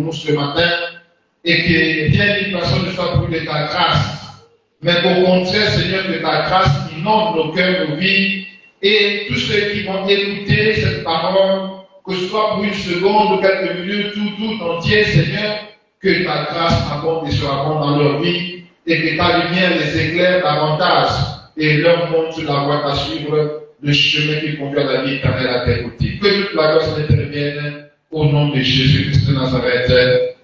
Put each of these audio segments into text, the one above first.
Ce matin, et que rien ni personne ne soit pris de ta grâce, mais qu'au contraire, Seigneur, de ta grâce inonde nos cœurs, nos vies, et tous ceux qui vont écouter cette parole, que ce soit pour une seconde ou quelques minutes, tout entier, Seigneur, que ta grâce abonde et soit abonde dans leur vie, et que ta lumière les éclaire davantage, et leur montre sur la voie à suivre, le chemin qui conduit à la vie éternelle à tes côtés. Que toute la grâce intervienne. Au nom de Jésus-Christ de Nazareth.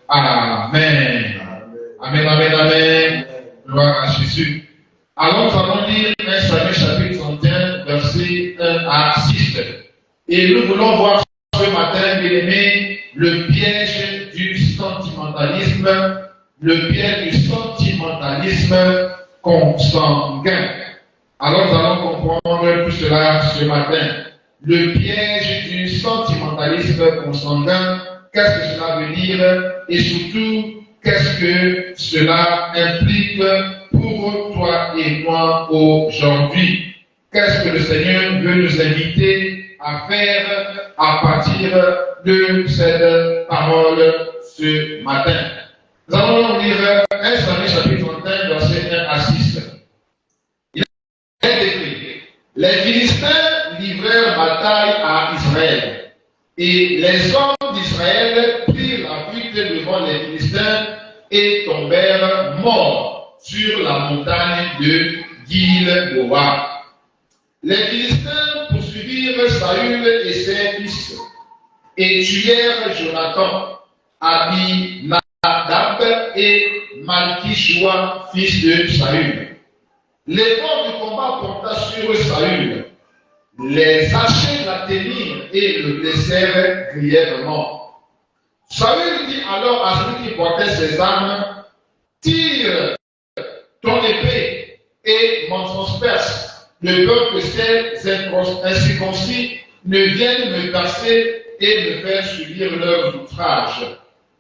Amen. Amen, amen, amen. Gloire à Jésus. Alors nous allons lire 1 Samuel chapitre 31, versets 1 à 6. Et nous voulons voir ce matin, bien aimé, le piège du sentimentalisme, consanguin. Alors nous allons comprendre tout cela ce matin. Le piège du sentimentalisme consanguin, qu'est-ce que cela veut dire et surtout, qu'est-ce que cela implique pour toi et moi aujourd'hui? Qu'est-ce que le Seigneur veut nous inviter à faire à partir de cette parole ce matin? Nous allons lire 1 Samuel chapitre 31, verset 1 à 6. Il est écrit: les Philistins livrèrent bataille à Israël, et les hommes d'Israël prirent la fuite devant les Philistins et tombèrent morts sur la montagne de Gilboa. Les Philistins poursuivirent Saül et ses fils et tuèrent Jonathan, Abinadab et Malchishua, fils de Saül. L'effort du combat porta sur Saül. Les archers l'atteignirent et le blessèrent grièvement. Saül dit alors à celui qui portait ses armes: tire ton épée et m'en transperce, de peur que ces incirconcis ne viennent me percer et me faire subir leurs outrages.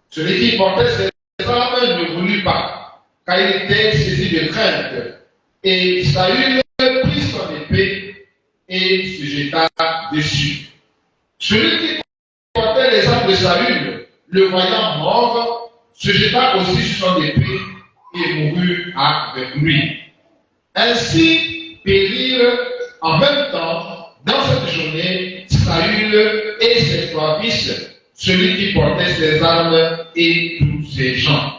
Celui qui portait ses armes ne voulut pas, car il était saisi de crainte. Et Saül prit son épée et se jeta dessus. Celui qui portait les armes de Saül, le voyant mort, se jeta aussi sur son épée et mourut avec lui. Ainsi périrent en même temps, dans cette journée, Saül et ses 3 fils, celui qui portait ses armes et tous ses gens.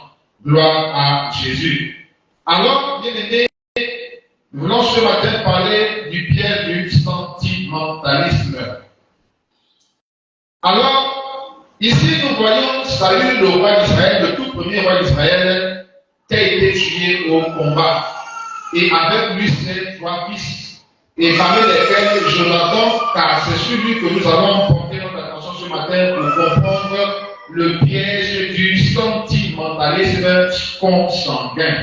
Gloire à Jésus. Alors, bien-aimés, nous voulons ce matin parler du piège du sentimentalisme. Alors, ici nous voyons Saül, le roi d'Israël, le tout premier roi d'Israël, qui a été tué au combat. Et avec lui ses 3 fils. Et parmi lesquels Jonathan, car c'est sur lui que nous allons porter notre attention ce matin pour comprendre le piège du sentimentalisme consanguin.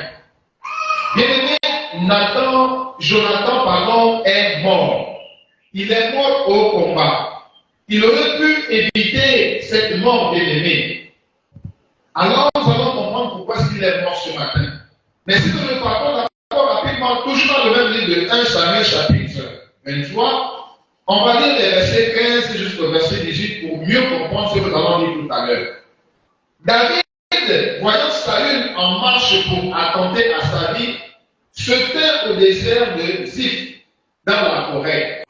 Bien-aimé, Jonathan, est mort. Il est mort au combat. Il aurait pu éviter cette mort, bien-aimé. Alors, nous allons comprendre pourquoi il est mort ce matin. Mais si nous ne partons d'abord rapidement, toujours dans le même livre de 1 Samuel chapitre 23, on va lire les versets 15 jusqu'au verset 18 pour mieux comprendre ce que nous allons lire tout à l'heure. David, voyant Saül en marche pour attenter à sa vie, se tint au désert de Ziph, dans la forêt.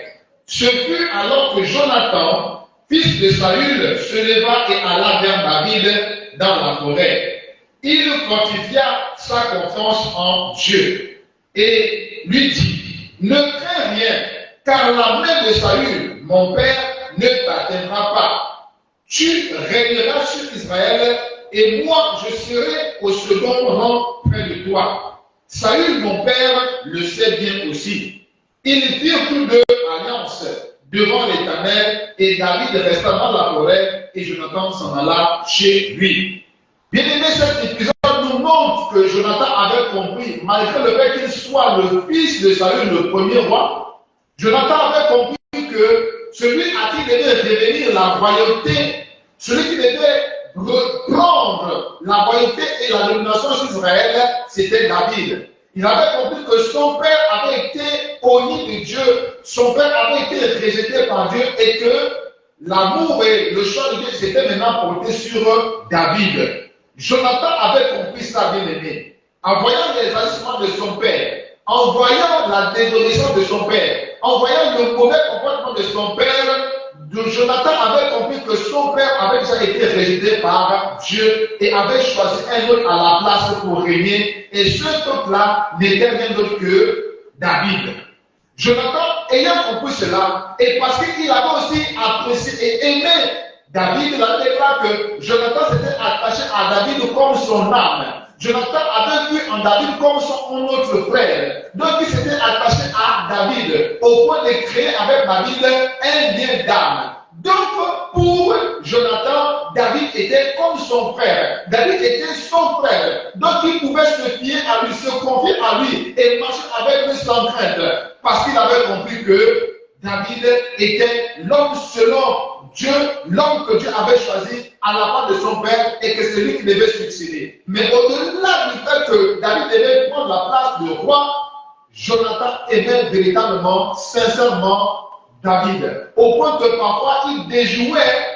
Ce fut alors que Jonathan, fils de Saül, se leva et alla vers David dans la forêt. Il fortifia sa confiance en Dieu et lui dit, ne crains rien, car la main de Saül, mon père, ne t'atteindra pas. Tu régneras sur Israël et moi je serai au second rang près de toi. Saül, mon père, le sait bien aussi. Ils firent tous deux alliance devant l'Éternel et David resta dans la forêt et Jonathan s'en alla chez lui. Bien aimé, cet épisode nous montre que Jonathan avait compris, malgré le fait qu'il soit le fils de Saül, le premier roi, Jonathan avait compris que celui à qui devait revenir la royauté, celui qui devait reprendre la royauté et la domination sur Israël, c'était David. Il avait compris que son père avait été honni de Dieu, son père avait été rejeté par Dieu et que l'amour et le choix de Dieu s'étaient maintenant portés sur David. Jonathan avait compris ça, bien aimé. En voyant les agissements de son père, en voyant la désobéissance de son père, en voyant le mauvais comportement de son père, Jonathan avait compris que son père avait déjà été rejeté par Dieu et avait choisi un autre à la place pour régner. Et ce autre-là n'était rien d'autre que David. Jonathan, ayant compris cela, et parce qu'il avait aussi apprécié et aimé David, il a déclaré que Jonathan s'était attaché à David comme son âme. Jonathan avait vu en David comme son autre frère. Donc il s'était attaché à David au point de créer avec David un lien d'âme. Donc pour Jonathan, David était comme son frère. David était son frère. Donc il pouvait se fier à lui, se confier à lui et marcher avec lui sans crainte. Parce qu'il avait compris que David était l'homme selon Dieu, l'homme que Dieu avait choisi à la part de son père et que c'est lui qui devait succéder. Mais au-delà du fait que David devait prendre la place de roi, Jonathan aimait véritablement, sincèrement David. Au point que parfois il déjouait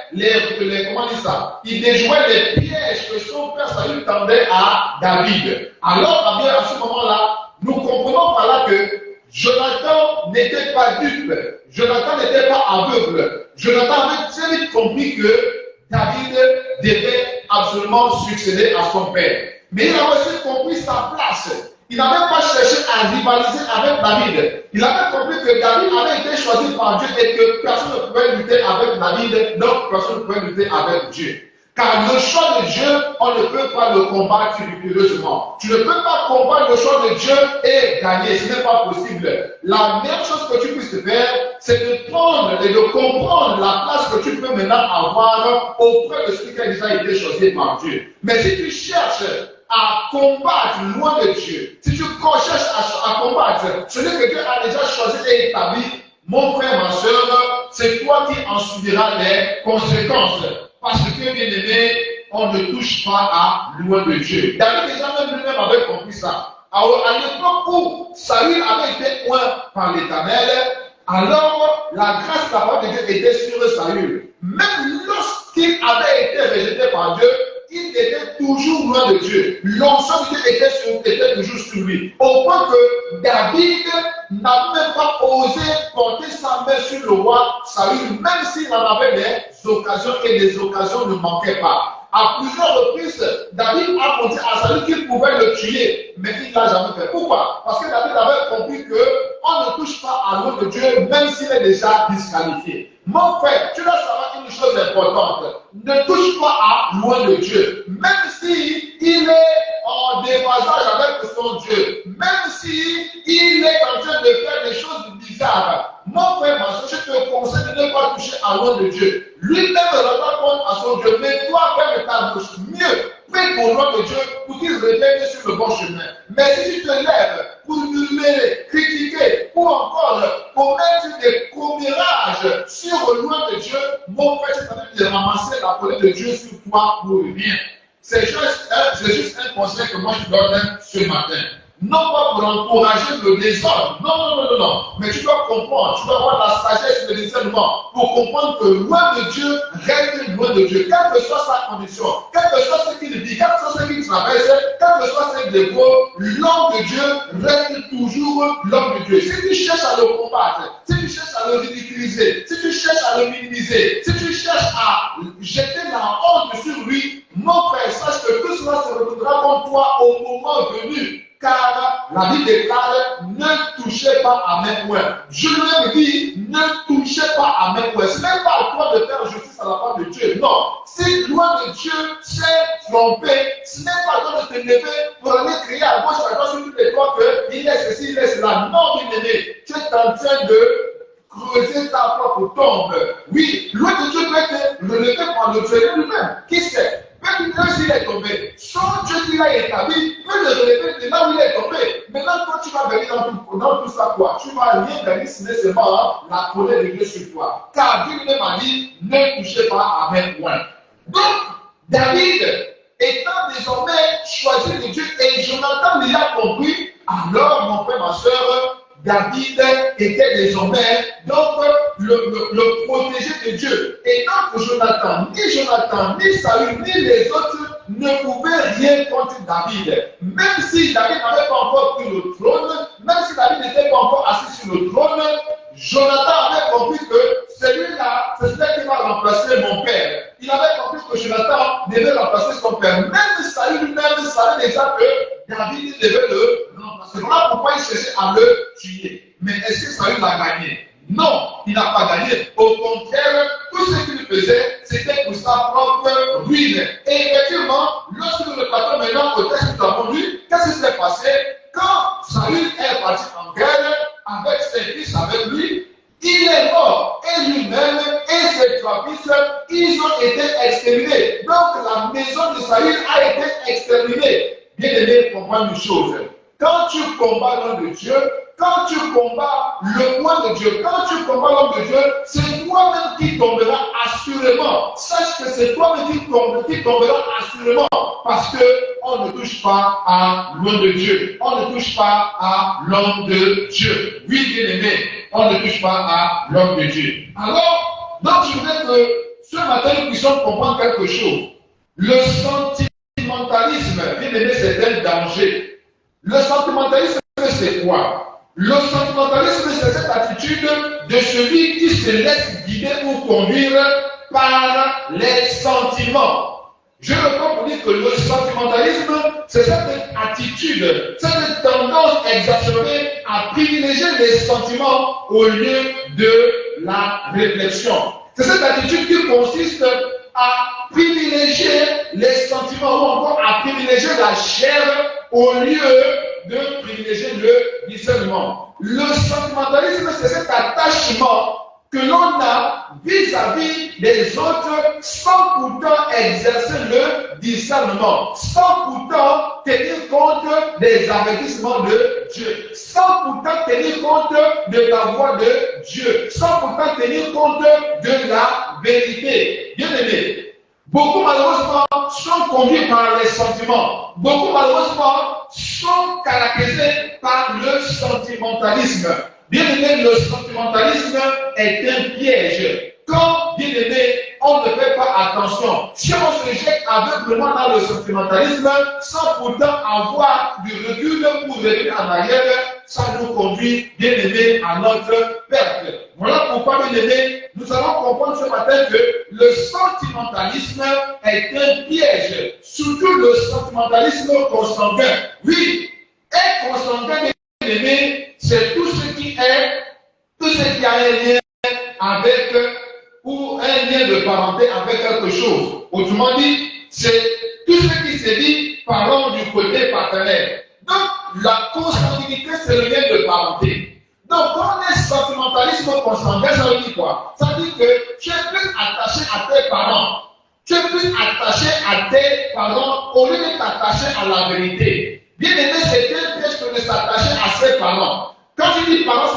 il déjouait les pièges que son père Saül tendait à David. Alors, bien à ce moment-là, nous comprenons par là que Jonathan n'était pas dupe, Jonathan n'était pas aveugle. Jonathan avait très vite compris que David devait absolument succéder à son père. Mais il avait aussi compris sa place. Il n'avait pas cherché à rivaliser avec David. Il avait compris que David avait été choisi par Dieu et que personne ne pouvait lutter avec David, donc personne ne pouvait lutter avec Dieu. Car le choix de Dieu, on ne peut pas le combattre victorieusement. Tu ne peux pas combattre le choix de Dieu et gagner, ce n'est pas possible. La meilleure chose que tu puisses faire, c'est de prendre et de comprendre la place que tu peux maintenant avoir auprès de celui qui a déjà été choisi par Dieu. Mais si tu cherches à combattre loin de Dieu, si tu cherches à combattre celui que Dieu a déjà choisi et établi, mon frère, ma soeur, c'est toi qui en subiras les conséquences. Parce que, bien aimé, on ne touche pas à loin de Dieu. David déjà même lui-même avait compris ça. Alors, à l'époque où Saül avait été oint par l'Éternel, alors la grâce de la parole de Dieu était sur Saül. Même lorsqu'il avait été rejeté par Dieu, il était toujours loin de Dieu. L'onction de Dieu était toujours sur lui. Au point que David n'a même pas osé porter sa main sur le roi Saül, même s'il en avait des occasions et des occasions ne manquaient pas. À plusieurs reprises, David a montré à Saül qu'il pouvait le tuer, mais il ne l'a jamais fait. Pourquoi? Parce que David avait compris qu'on ne touche pas à l'eau de Dieu, même s'il est déjà disqualifié. Mon frère, tu dois savoir une chose importante. Ne touche pas à loin de Dieu. Même si il est en déphasage avec son Dieu. Même si il est en train de faire des choses bizarres. Mon frère, ma soeur, je te conseille de ne pas toucher à loin de Dieu. Lui-même rendra compte à son Dieu. Mais toi, fais de ta bouche mieux. Prie pour loin de Dieu pour qu'il revienne sur le bon chemin. Mais si tu te lèves pour murmurer, critiquer, ou encore pour mettre des commérages sur le loin de Dieu, mon frère, c'est en train de ramasser la colère de Dieu sur toi pour rien. C'est juste un conseil que moi je donne ce matin. non pas pour encourager le désordre. Non, non, non, non, non. Mais tu dois comprendre, tu dois avoir la sagesse et le discernement pour comprendre que loin de Dieu, reste loin de Dieu. Quelle que soit sa condition, quel que soit ce qu'il dit, quel que soit ce qu'il traverse, quel que soit ses défauts, l'homme de Dieu reste toujours l'homme de Dieu. Si tu cherches à le combattre, si tu cherches à le ridiculiser, si tu cherches à le minimiser, si tu cherches à jeter la honte sur lui, mon frère, sache que tout cela se retournera contre toi au moment venu. Car la Bible déclare, ne touchez pas à mes poings. Je lui dis, ne touchez pas à mes poings. Ce n'est pas à toi de faire justice à la part de Dieu. Non. Si loin de Dieu s'est trompé, ce n'est pas à toi de te lever pour aller crier à gauche, à droite sur toutes les toits qu'il est ceci, il est cela. Non, bien aimé, tu es en train de creuser ta propre tombe. Oui, loin de Dieu peut être relevé par le Dieu lui-même. Qui sait? Même s'il est tombé, son Dieu qui l'a établi peut le relever de là où il est tombé. Maintenant, quand tu vas venir dans tout ça, quoi, tu vas rien gagner si seulement la colère de Dieu sur toi. Car Dieu lui-même a dit, ne touchez pas à mes poings. Donc, David, étant désormais choisi de Dieu, et Jonathan l'y a compris, alors, mon frère, ma soeur, David était désormais donc le protégé de Dieu. Et donc Jonathan, ni Saül, ni les autres ne pouvaient rien contre David. Même si David n'avait pas encore pris le trône, même si David n'était pas encore assis sur le trône, Jonathan avait compris que celui-là, c'est celui qui va remplacer mon père. Il avait compris que Jonathan devait remplacer son père. Même Saül lui-même savait déjà que David devait le remplacer. Voilà pourquoi il cherchait à le tuer. Mais est-ce que Saül a gagné? Non, il n'a pas gagné. Au contraire, tout ce qu'il faisait, c'était pour sa propre ruine. Et effectivement, lorsque nous repartons maintenant au texte que nous avons lu, qu'est-ce qui s'est passé? Quand Saül est parti en guerre avec ses fils, avec lui, il est mort. Et lui-même et ses trois fils, ils ont été exterminés. Donc la maison de Saül a été exterminée. Bien aimé, comprendre une chose. Quand tu combats l'homme de Dieu, quand tu combats le point de Dieu, quand tu combats l'homme de Dieu, c'est toi-même qui tomberas assurément. Sache que c'est toi-même qui tomberas assurément. Parce qu'on ne touche pas à l'homme de Dieu. On ne touche pas à l'homme de Dieu. Oui, bien aimé, on ne touche pas à l'homme de Dieu. Alors, donc je voudrais que ce matin nous puissions comprendre quelque chose. Le sentimentalisme, bien aimé, c'est un danger. Le sentimentalisme, c'est quoi? Le sentimentalisme, c'est cette attitude de celui qui se laisse guider ou conduire par les sentiments. Je reprends pour dire que le sentimentalisme, c'est cette attitude, cette tendance exacerbée à privilégier les sentiments au lieu de la réflexion. C'est cette attitude qui consiste à privilégier les sentiments ou encore à privilégier la chair au lieu de privilégier le discernement. Le sentimentalisme, c'est cet attachement que l'on a vis-à-vis des autres sans pourtant exercer le discernement, sans pourtant tenir compte des avertissements de Dieu, sans pourtant tenir compte de la voix de Dieu, sans pourtant tenir compte de la vérité. Bien aimé, beaucoup malheureusement sont conduits par les sentiments. Beaucoup malheureusement sont caractérisés par le sentimentalisme. Bien aimé, le sentimentalisme est un piège. Quand, bien aimé, on ne fait pas attention, si on se jette aveuglément dans le sentimentalisme, sans pourtant avoir du recul pour revenir en arrière, ça nous conduit, bien aimé, à notre perte. Voilà pourquoi, bien aimé, nous allons comprendre ce matin que le sentimentalisme est un piège, surtout le sentimentalisme consanguin. Oui, être consanguin, bien aimé, c'est tout ce qui a un lien avec ou un lien de parenté avec quelque chose. Autrement dit, c'est tout ce qui se dit parlant du côté paternel. Donc, la consanguinité, c'est le lien de parenté. Donc, quand on est sentimentalisme consanguin, ça veut dire quoi? Ça veut dire que tu es plus attaché à tes parents. Tu es plus attaché à tes parents au lieu de t'attacher à la vérité. Bien aimé, c'est un piège que de s'attacher à ses parents. Quand je dis parents,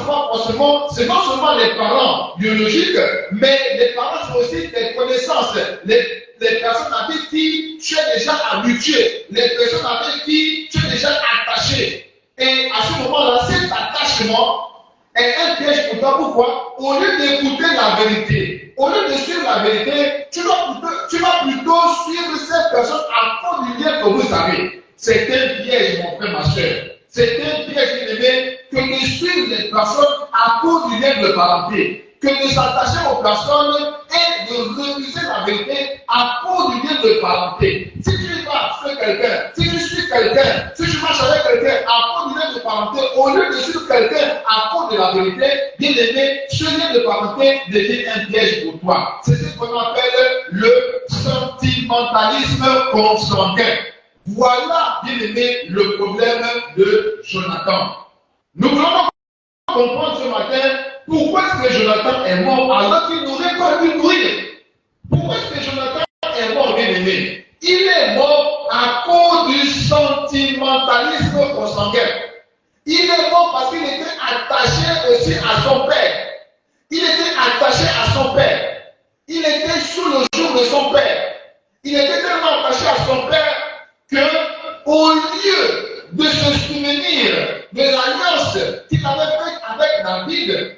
c'est non seulement les parents biologiques, mais les parents sont aussi des connaissances, les personnes avec qui tu es déjà habitué, les personnes avec qui tu es déjà attaché. Et à ce moment-là, cet attachement est un piège pour toi. Pourquoi? Au lieu d'écouter la vérité, au lieu de suivre la vérité, tu vas plutôt suivre cette personne à cause du lien que vous avez. C'est un piège, mon frère, ma soeur. C'est un piège, bien-aimé, que de suivre les personnes à cause du lien de parenté. Que de s'attacher aux personnes et de refuser la vérité à cause du lien de parenté. Si tu vas sur quelqu'un, si tu suis quelqu'un, si tu marches avec quelqu'un à cause du lien de parenté, au lieu de suivre quelqu'un à cause de la vérité, bien aimé, ce lien de parenté devient un piège pour toi. C'est ce qu'on appelle le sentimentalisme consanguin. Voilà, bien aimé, le problème de Jonathan. Nous voulons comprendre ce matin pourquoi est-ce que Jonathan est mort alors qu'il n'aurait pas dû mourir. Pourquoi est-ce que Jonathan est mort, bien aimé? Il est mort à cause du sentimentalisme consanguin. Il est mort parce qu'il était attaché aussi à son père. Il était attaché à son père. Il était sous le joug de son père. Il était tellement attaché à son père que, au lieu de se souvenir de l'alliance qu'il avait faite avec David,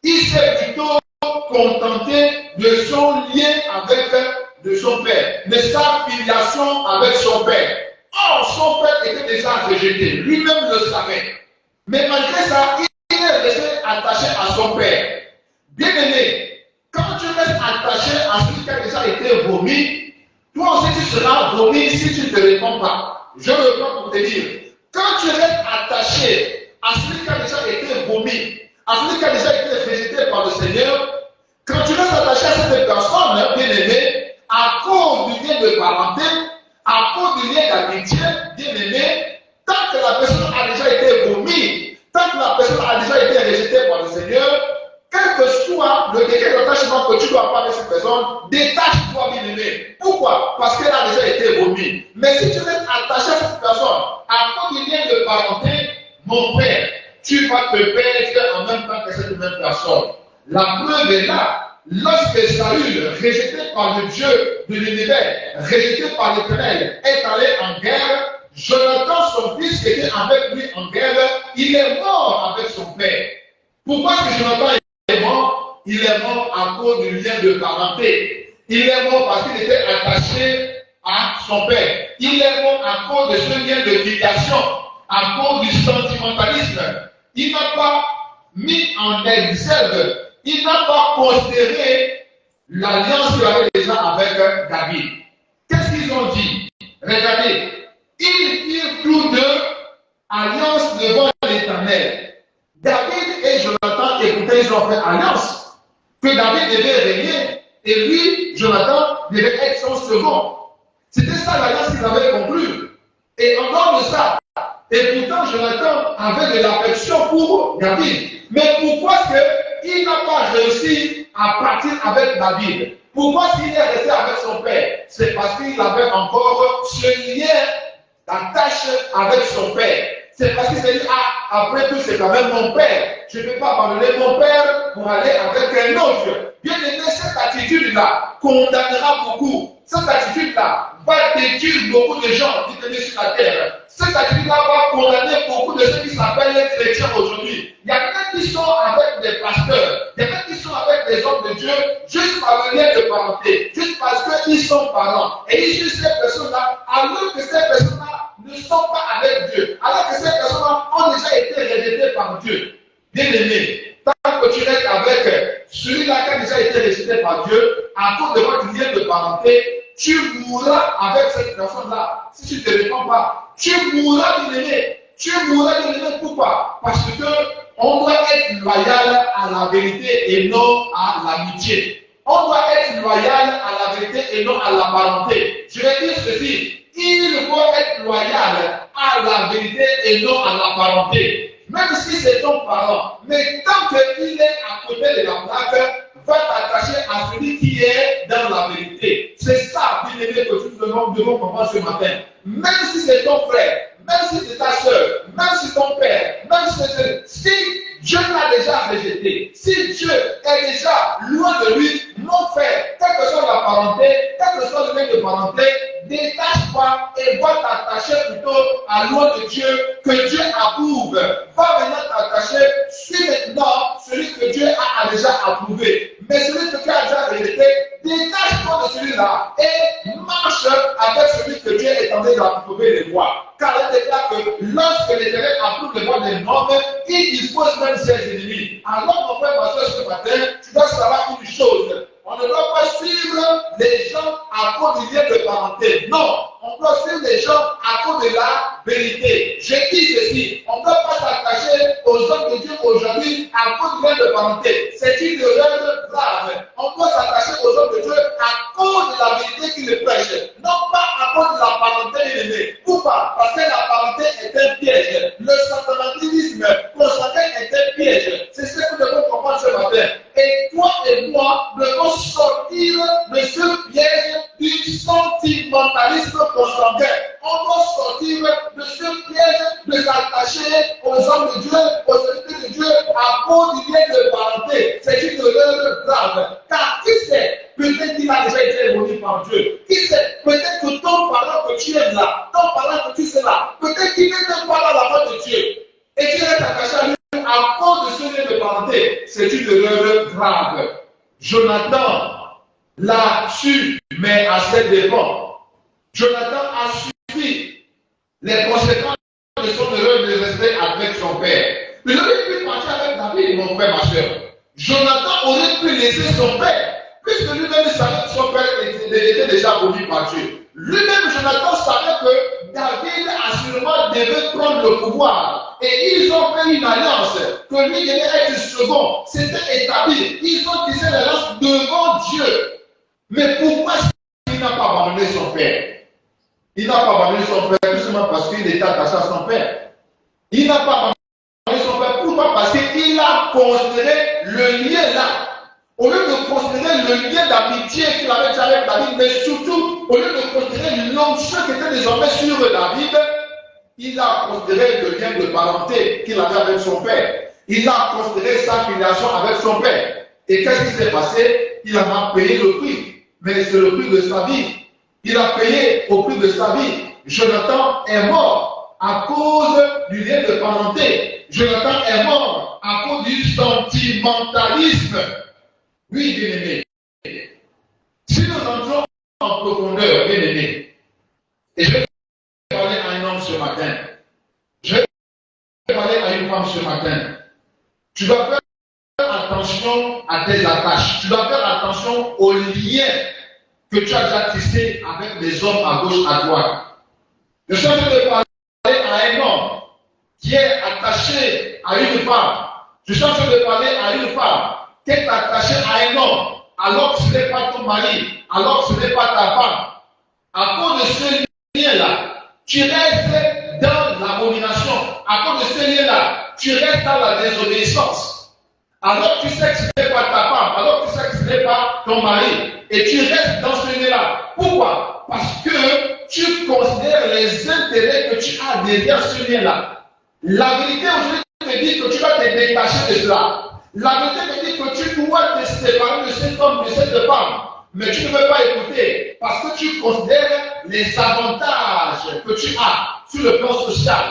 il s'est plutôt contenté de son lien avec de son père, de sa filiation avec son père. Or, son père était déjà rejeté, lui-même le savait. Mais malgré ça, il est resté attaché à son père. Bien aimé, quand tu restes attaché à ce qui a déjà été vomi, toi aussi tu seras vomi si tu ne te réponds pas. Je le prends pour te dire. Quand tu restes attaché à celui qui a déjà été vomi, à celui qui a déjà été rejeté par le Seigneur, quand tu restes attaché à cette personne, bien aimé, à cause du lien de parenté, à cause du lien d'amitié, bien aimé, tant que la personne a déjà été vomi, tant que la personne a déjà été rejetée par le Seigneur, quel que soit le degré d'attachement que tu dois avoir avec cette personne, détache-toi, bien aimé. Pourquoi? Parce qu'elle a déjà été vomi. Mais si tu restes attaché à cette personne, à cause du lien de parenté, mon frère, tu vas te perdre en même temps que cette même personne. La preuve est là. Lorsque Saül, rejeté par le Dieu de l'univers, rejeté par l'Éternel, est allé en guerre, Jonathan, son fils, qui était avec lui en guerre, il est mort avec son père. Pourquoi est-ce que Jonathan est mort? Il est mort à cause du lien de parenté. Il est mort parce qu'il était attaché à son père. Il est mort à cause de ce lien de filiation, à cause du sentimentalisme. Il n'a pas mis en exergue, il n'a pas considéré l'alliance qu'il avait déjà avec David. Qu'est-ce qu'ils ont dit? Regardez, ils firent tous deux alliance devant l'Éternel. David et Jonathan, écoutez, ils ont fait alliance. Que David devait régner et lui, Jonathan, devait être son second. C'était ça l'alliance qu'ils avaient conclue. Et en dehors de ça, et pourtant Jonathan avait de l'affection pour David. Mais pourquoi est-ce qu'il n'a pas réussi à partir avec David? Pourquoi s'il est resté avec son père? C'est parce qu'il avait encore ce lien d'attache avec son père. C'est parce qu'il s'est dit, ah, après tout, c'est quand même mon père. Je ne peux pas abandonner mon père pour aller avec un autre. Bien aimé, cette attitude-là condamnera beaucoup. Cette attitude-là va détruire beaucoup de gens qui tenaient sur la terre. Cette attitude-là va condamner beaucoup de ceux qui s'appellent les chrétiens aujourd'hui. Il y a quelqu'un qui sont avec des pasteurs, il y a quelqu'un qui sont avec des hommes de Dieu, juste par le lien de parenté, juste parce qu'ils sont parents. Et ils jugent ces personnes-là, alors que ces personnes-là ne sont pas avec Dieu, alors que ces personnes-là ont déjà été rejetées par Dieu. Bien aimé, tant que tu restes avec celui-là qui a déjà été rejeté par Dieu, à cause de votre lien de parenté, tu mourras avec cette personne-là. Si tu ne te réponds pas, tu mourras, bien aimé. Tu mourras, bien aimé. Pourquoi? Parce que on doit être loyal à la vérité et non à l'amitié. On doit être loyal à la vérité et non à la parenté. Je vais dire ceci. Il faut être loyal à la vérité et non à la parenté. Même si c'est ton parent, mais tant qu'il est à côté de la plaque, va t'attacher à celui qui est dans la vérité. C'est ça, bien aimé, que nous devons comprendre ce matin. Même si c'est ton frère, même si c'est ta soeur, même si ton père, même si Dieu l'a déjà rejeté, si Dieu est déjà loin de lui, mon frère, quelle que soit la parenté, quel que soit le mec de parenté, détache-toi et et va t'attacher plutôt à l'eau de Dieu que Dieu approuve. Va maintenant t'attacher sur maintenant celui que Dieu a déjà approuvé. Mais celui que Dieu a déjà rejeté, dégage-toi de celui-là et marche avec celui que Dieu est en train d'approuver les voies. Car il déclare que lorsque l'Éternel approuve les voies des hommes, il dispose même ses ennemis. Alors, mon frère, ma soeur, ce matin, tu dois savoir une chose. On ne doit pas suivre les gens à cause du lien de parenté. Non, on doit suivre les gens à cause de la vérité. Je dis ceci, on ne doit pas s'attacher aux hommes de Dieu aujourd'hui à cause du lien de parenté. C'est une erreur grave. On doit s'attacher aux hommes de Dieu à cause de la vérité qu'ils prêchent. Non pas à cause de la parenté aimée. Pourquoi? Parce que la parenté est un piège. Le sacramentisme consacré est un piège. C'est ce que nous devons comprendre ce matin. Et toi et moi devons sortir de ce piège du sentimentalisme consanguin. On doit sortir de ce piège de s'attacher aux hommes de Dieu, aux esprits de Dieu, à cause du lien de parenté. C'est une erreur grave. Car qui sait, peut-être qu'il a déjà été évolué par Dieu. Qui sait, peut-être que ton parent que tu aimes là, ton parent que tu sais là, peut-être qu'il n'est pas dans la voie de Dieu. Et tu es attaché à lui à cause de ce lien de parenté. C'est une erreur grave. Jonathan l'a su, mais à ses dépens. Jonathan a subi les conséquences de son erreur de rester avec son père. Il aurait pu partir avec David, mon frère, ma soeur. Jonathan aurait pu laisser son père, puisque lui-même savait que son père était déjà aboli par Dieu. Lui-même, Jonathan savait que David assurément devait prendre le pouvoir. Et ils ont fait une alliance que lui devait être second. C'était établi. Ils ont tissé l'alliance devant Dieu. Mais pourquoi il n'a pas abandonné son père? Il n'a pas abandonné son père tout simplement parce qu'il était attaché à son père. Il n'a pas abandonné son père. Pourquoi? Parce qu'il a considéré le lien là. Au lieu de considérer le lien d'amitié qu'il avait déjà avec David, mais surtout, au lieu de considérer l'onction qui était désormais sur David, il a considéré le lien de parenté qu'il avait avec son père. Il a considéré sa filiation avec son père. Et qu'est-ce qui s'est passé? Il en a payé le prix. Mais c'est le prix de sa vie. Il a payé au prix de sa vie. Jonathan est mort à cause du lien de parenté. Jonathan est mort à cause du sentimentalisme. Oui, bien-aimé. Si nous entrons en profondeur, bien-aimé, et je vais parler à un homme ce matin, je vais parler à une femme ce matin, tu dois faire attention à tes attaches, tu dois faire attention aux liens que tu as déjà tissés avec les hommes à gauche, à droite. Je suis en train de parler à un homme qui est attaché à une femme. Je suis en train de parler à une femme qui est attachée à un homme, alors que ce n'est pas ton mari, alors que ce n'est pas ta femme. À cause de ce lien-là, tu restes dans l'abomination. À cause de ce lien-là, tu restes dans la désobéissance. Alors que tu sais que ce n'est pas ta femme, alors que tu sais que ce n'est pas ton mari, et tu restes dans ce lien-là. Pourquoi? Parce que tu considères les intérêts que tu as derrière ce lien-là. La vérité aujourd'hui te dit que tu vas te détacher de cela. La vérité te dit que tu dois te séparer de cet homme, de cette femme. Mais tu ne veux pas écouter parce que tu considères les avantages que tu as sur le plan social.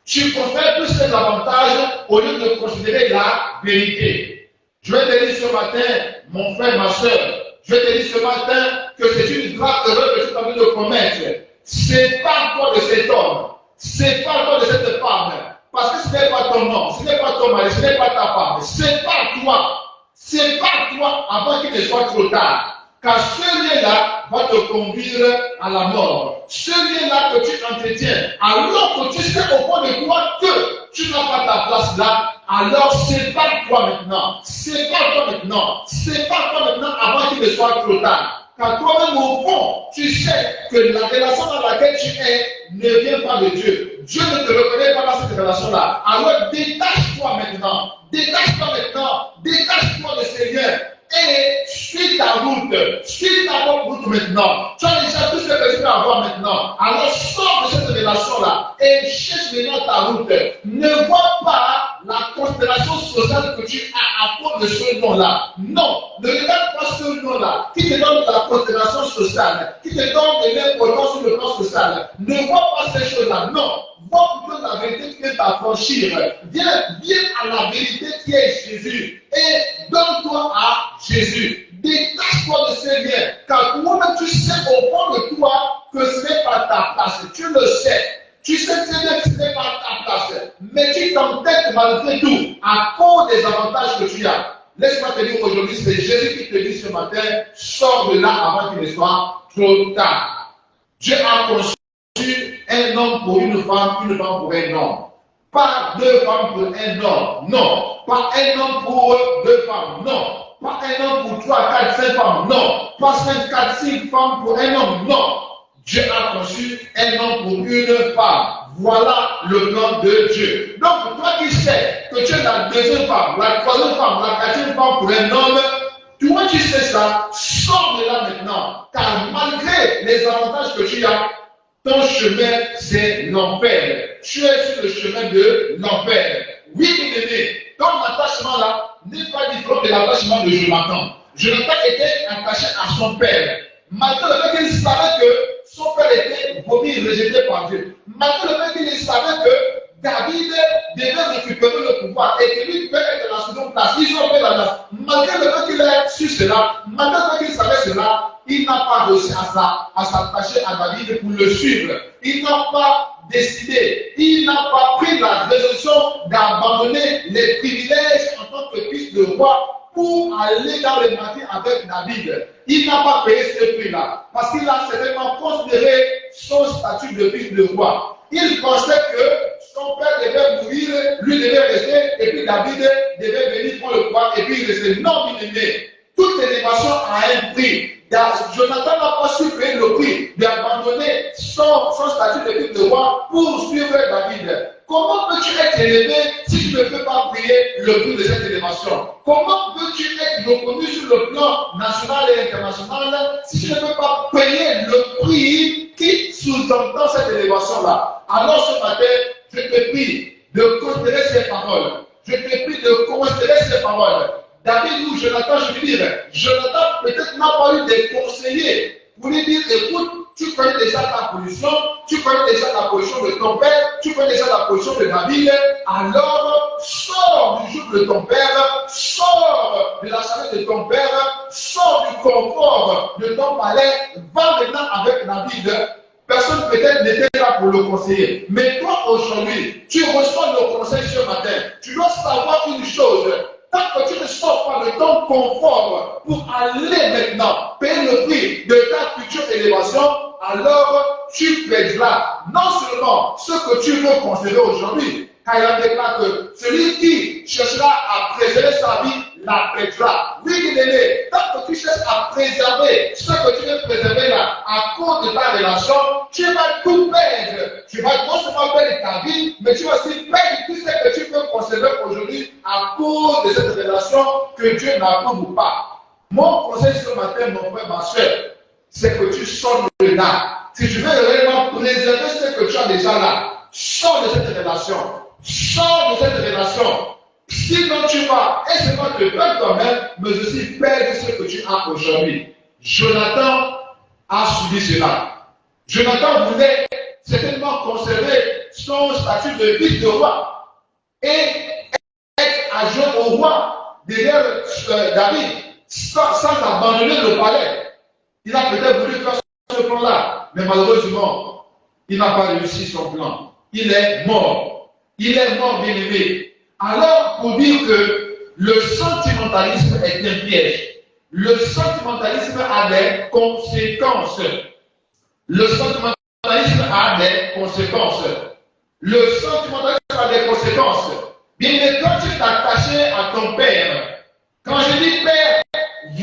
Tu considères plus ces avantages au lieu de considérer la vérité. Je vais te dire ce matin, mon frère, ma soeur, je vais te dire ce matin que c'est une grave erreur que tu es en train de commettre. Sépare-toi de cet homme. Sépare-toi de cette femme. Parce que ce n'est pas ton homme, ce n'est pas ton mari, ce n'est pas ta femme. Sépare-toi. Sépare-toi avant qu'il ne soit trop tard. Car ce lien-là va te conduire à la mort. Ce lien-là que tu entretiens, alors que tu sais au fond de toi que tu n'as pas ta place là, alors sépare-toi maintenant. Sépare-toi maintenant. Sépare-toi maintenant avant qu'il ne soit trop tard. Car toi-même au fond, tu sais que la relation dans laquelle tu es ne vient pas de Dieu. Dieu ne te reconnaît pas dans cette relation-là. Alors détache-toi maintenant. Détache-toi maintenant. Détache-toi de ces liens. et suis ta route maintenant. Tu as déjà tout ce que tu peux avoir maintenant. Alors sors de cette relation-là et cherche maintenant ta route. Ne vois pas la considération sociale que tu as à cause de ce nom-là. Non, ne regarde pas ce nom-là qui te donne de la considération sociale, qui te donne de l'importance sur le plan social. Ne vois pas ces choses-là. Non, vois plutôt la vérité qui est à franchir. Viens à la vérité qui est Jésus et donne-toi à Jésus. Détache-toi de ces liens, car toi-même tu sais au fond de toi que ce n'est pas ta place. Tu le sais. Tu sais très bien que ce n'est pas ta place. Mais tu t'entêtes malgré tout à cause des avantages que tu as. Laisse-moi te dire aujourd'hui, c'est Jésus qui te dit ce matin, sors de là avant qu'il ne soit trop tard. Dieu a conçu un homme pour une femme pour un homme. Pas deux femmes pour un homme, non. Pas un homme pour deux femmes, non. Pas un homme pour 3, 4, 5 femmes, non. Pas 5, 4, 6 femmes pour un homme, non. Dieu a conçu un homme pour une femme. Voilà le plan de Dieu. Donc, toi qui sais que tu es la deuxième femme, la troisième femme, la quatrième femme pour un homme, toi qui sais ça, sors de là maintenant. Car malgré les avantages que tu as, ton chemin, c'est l'enfer. Tu es sur le chemin de l'enfer. Oui, bien aimé, ton attachement là n'est pas différent de l'attachement de Jonathan. Jonathan était attaché à son père. Malgré le fait qu'il savait que son père était vomi, rejeté par Dieu. Malgré le fait qu'il savait que David devait récupérer le pouvoir et que lui devait être dans la seconde place. Ils ont fait la place. Malgré le fait qu'il ait su cela, malgré le fait qu'il savait cela, il n'a pas réussi à s'attacher à David pour le suivre. Il n'a pas décidé, il n'a pas pris la décision d'abandonner les privilèges en tant que fils de roi pour aller dans le matin avec David. Il n'a pas payé ce prix-là parce qu'il a certainement considéré son statut de fils de roi. Il pensait que son père devait mourir, lui devait rester, et puis David devait venir prendre le pouvoir, et puis il restait. Non, bien aimé, toute élévation a un prix. Jonathan n'a pas su payer le prix d'abandonner son statut de fils de roi pour suivre David. Comment peux-tu être élevé si tu ne peux pas payer le prix de cette élévation? Comment peux-tu être reconnu sur le plan national et international si tu ne peux pas payer le prix qui sous-entend cette élévation-là? Alors ce matin, je te prie de considérer ces paroles. Je te prie de considérer ces paroles. David ou Jonathan, je veux dire, Jonathan peut-être n'a pas eu des conseillers pour lui dire, écoute, tu connais déjà ta position, tu connais déjà la position de ton père, tu connais déjà la position de David, alors sors du joug de ton père, sors de la charrette de ton père, sors du confort de ton palais, va maintenant avec David. Personne peut-être n'était là pour le conseiller. Mais toi aujourd'hui, tu reçois le conseil ce matin. Tu dois savoir une chose. Tant que tu ne sors pas de ton confort pour aller maintenant payer le prix de ta future élévation, alors tu perdras non seulement ce que tu veux conserver aujourd'hui, car il a déclaré que celui qui cherchera à préserver sa vie la perdra. Oui, bien aimé, tant que tu cherches à préserver ce que tu veux préserver là, à cause de ta relation, tu vas tout perdre. Tu vas non seulement perdre ta vie, mais tu vas aussi perdre tout ce que tu peux conserver aujourd'hui à cause de cette relation que Dieu n'approuve pas. Mon conseil ce matin, mon frère, ma soeur, c'est que tu sors de là. Si tu veux réellement préserver ce que tu as déjà là, sors de cette relation. Sors de cette relation. Sinon tu vas, et c'est pas te perdre toi-même, mais aussi perdre ce que tu as aujourd'hui. Jonathan a subi cela. Jonathan voulait certainement conserver son statut de fils de roi et être adjoint au roi derrière David sans abandonner le palais. Il a peut-être voulu faire ce plan-là, mais malheureusement, il n'a pas réussi son plan. Il est mort. Il est mort, bien aimé. Alors, pour dire que le sentimentalisme est un piège. Le sentimentalisme a des conséquences. Le sentimentalisme a des conséquences. Le sentimentalisme a des conséquences. Bien aimé, quand tu es attaché à ton père, quand je dis père,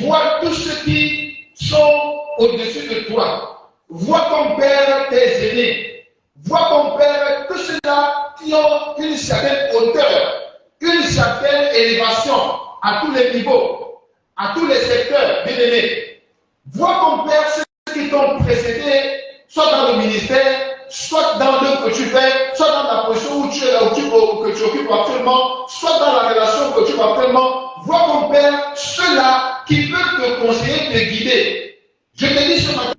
vois tous ceux qui sont au-dessus de toi. Vois ton père tes aînés. Vois ton père tous ceux-là qui ont une certaine hauteur, une certaine élévation à tous les niveaux. à tous les secteurs, bien aimés. Vois ton Père ceux qui t'ont précédé, soit dans le ministère, soit dans l'œuvre que tu fais, soit dans la position où que tu occupes actuellement, soit dans la relation que tu occupes actuellement. Vois ton Père ceux-là qui peuvent te conseiller, te guider. Je te dis ce matin,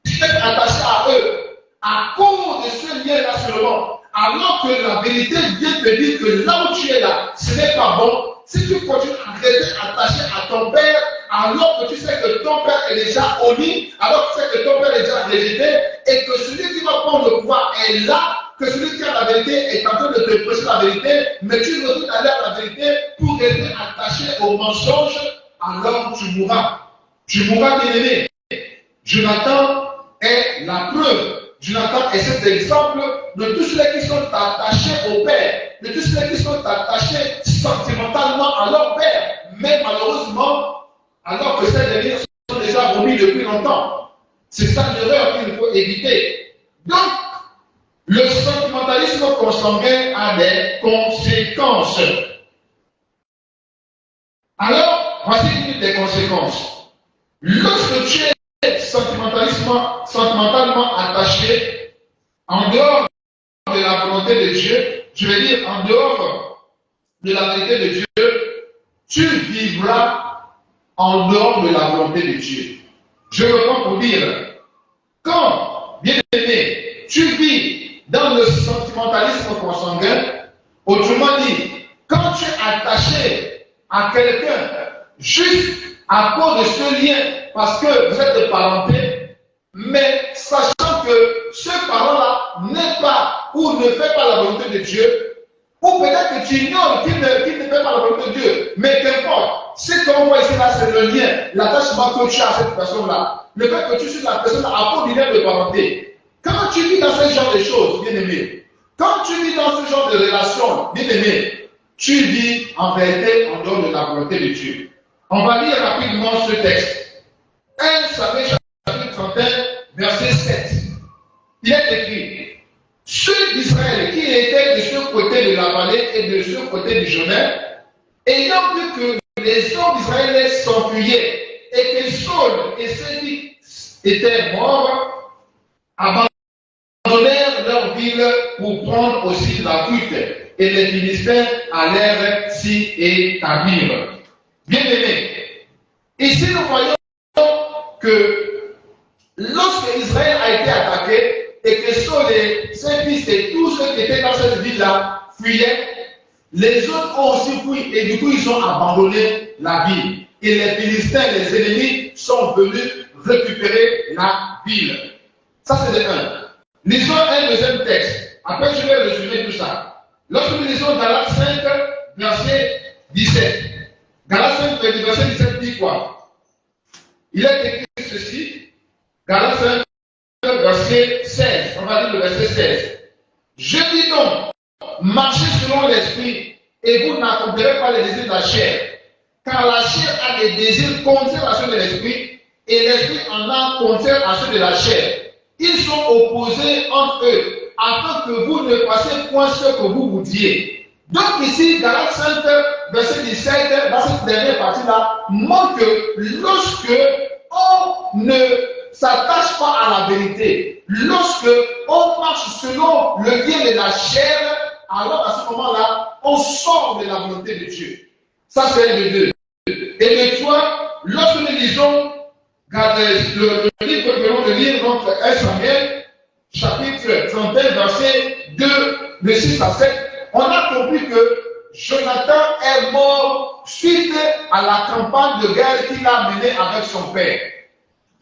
tu es attaché à eux, à cause de ce lien-là seulement, alors que la vérité vient te dire que là où tu es là, ce n'est pas bon. Si tu continues à rester attaché à ton Père, alors que tu sais que ton Père est déjà au lit, alors que tu sais que ton Père est déjà rejeté, et que celui qui va prendre le pouvoir est là, que celui qui a la vérité est en train de te prêcher la vérité, mais tu retournes à la vérité pour rester attaché au mensonge, alors tu mourras. Tu mourras, bien aimé. Jonathan est la preuve. Jonathan est cet exemple de tous ceux qui sont attachés au Père, de tous ceux qui sont attachés sentimentalement à leur Père. Mais malheureusement, alors que ces derniers sont déjà remis depuis longtemps. C'est ça l'erreur qu'il faut éviter. Donc, le sentimentalisme consanguin a des conséquences. Alors, voici une des conséquences. Lorsque tu es sentimentalement attaché, en dehors de la volonté de Dieu, je veux dire en dehors de la vérité de Dieu, tu vivras en dehors de la volonté de Dieu. Je reprends pour dire, quand, bien aimé, tu vis dans le sentimentalisme consanguin, autrement dit, quand tu es attaché à quelqu'un juste à cause de ce lien, parce que vous êtes de parenté, mais sachant que ce parent-là n'est pas ou ne fait pas la volonté de Dieu, ou peut-être que tu ignores qu'il ne fait pas la volonté de Dieu, mais qu'importe, ce qu'on voit ici là, c'est le lien, l'attachement que tu as à cette personne-là, le fait que tu suis la personne à cause du lien de parenté. Quand tu vis dans ce genre de choses, bien aimé, quand tu vis dans ce genre de relations, bien aimé, tu vis en vérité en dehors de la volonté de Dieu. On va lire rapidement ce texte. 1 Samuel chapitre 31, verset 7. Il est écrit, ceux d'Israël qui étaient de ce côté de la vallée et de ce côté du Jourdain, ayant vu que les hommes d'Israël s'enfuyaient et que Saul et ses fils étaient morts, abandonnèrent leur ville pour prendre aussi la fuite. Et les Philistins allèrent s'y établir. Bien aimé, ici nous voyons que lorsque Israël a été attaqué et que Saul et ses fils et tous ceux qui étaient dans cette ville-là fuyaient, les autres ont aussi fui et du coup ils ont abandonné la ville. Et les Philistins, les ennemis, sont venus récupérer la ville. Ça c'est le 1. Lisons un deuxième texte. Après je vais résumer tout ça. Lorsque nous lisons Galates 5, verset 17. Galates 5, verset 17 dit quoi? Il est écrit ceci. Galates 5, verset 16. On va lire le verset 16. Je dis donc, marchez selon l'esprit et vous n'accomplirez pas les désirs de la chair. Car la chair a des désirs contraires à ceux de l'esprit et l'esprit en a contraires à ceux de la chair. Ils sont opposés entre eux afin que vous ne fassiez point ce que vous vouliez. Donc ici, Galates 5, verset 17, dans cette dernière partie-là, montre que lorsque on ne s'attache pas à la vérité, lorsque on marche selon le lien de la chair, alors à ce moment-là, on sort de la volonté de Dieu. Ça c'est le 2. Et le 3, lorsque nous lisons le livre que nous venons de lire, donc 1 Samuel, chapitre 31, verset 2, de 6 à 7, on a compris que Jonathan est mort suite à la campagne de guerre qu'il a menée avec son père.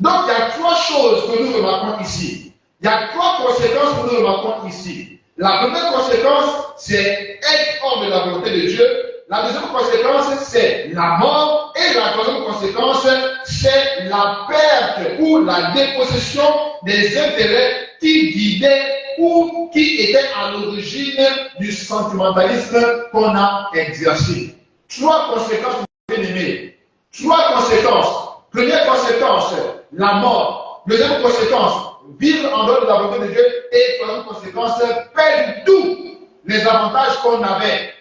Donc il y a 3 choses que nous remarquons ici. Il y a 3 conséquences que nous remarquons ici. La première conséquence, c'est être hors de la volonté de Dieu. La deuxième conséquence, c'est la mort. Et la troisième conséquence, c'est la perte ou la dépossession des intérêts qui guidaient ou qui étaient à l'origine du sentimentalisme qu'on a exercé. 3 conséquences, bien aimés. 3 conséquences. Première conséquence, la mort. Deuxième conséquence, vivre en dehors de la volonté de Dieu. Et troisième conséquence, perdre tous les avantages qu'on avait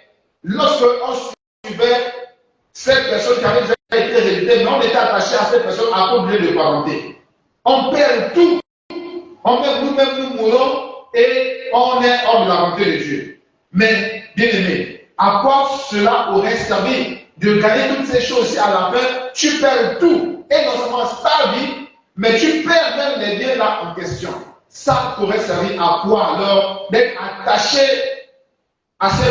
lorsque on suivait cette personne qui avait déjà été hérédité, mais on était attaché à cette personne à cause de parenté. On perd tout. On perd nous-mêmes, nous mourons et on est hors de la volonté de Dieu. Mais, bien aimé, à quoi cela aurait servi de gagner toutes ces choses à la fin? Tu perds tout. Et non seulement ta vie, mais tu perds même les biens là en question. Ça t'aurait servi à quoi alors d'être attaché à ces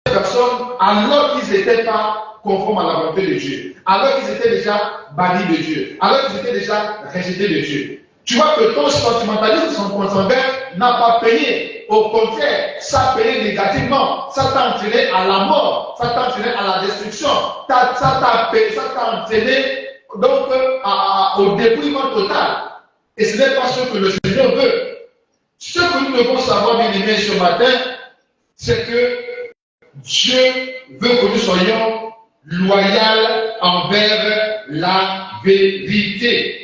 personnes alors qu'ils n'étaient pas conformes à la volonté de Dieu, alors qu'ils étaient déjà bannis de Dieu, alors qu'ils étaient déjà rejetés de Dieu. Tu vois que ton sentimentalisme, son consanguin n'a pas payé. Au contraire, ça a payé négativement. Ça t'a entraîné à la mort, ça t'a entraîné à la destruction, ça t'a entraîné donc au dépouillement total. Et ce n'est pas ce que le Seigneur veut. Ce que nous devons savoir, bien aimés, ce matin, c'est que Dieu veut que nous soyons loyaux envers la vérité.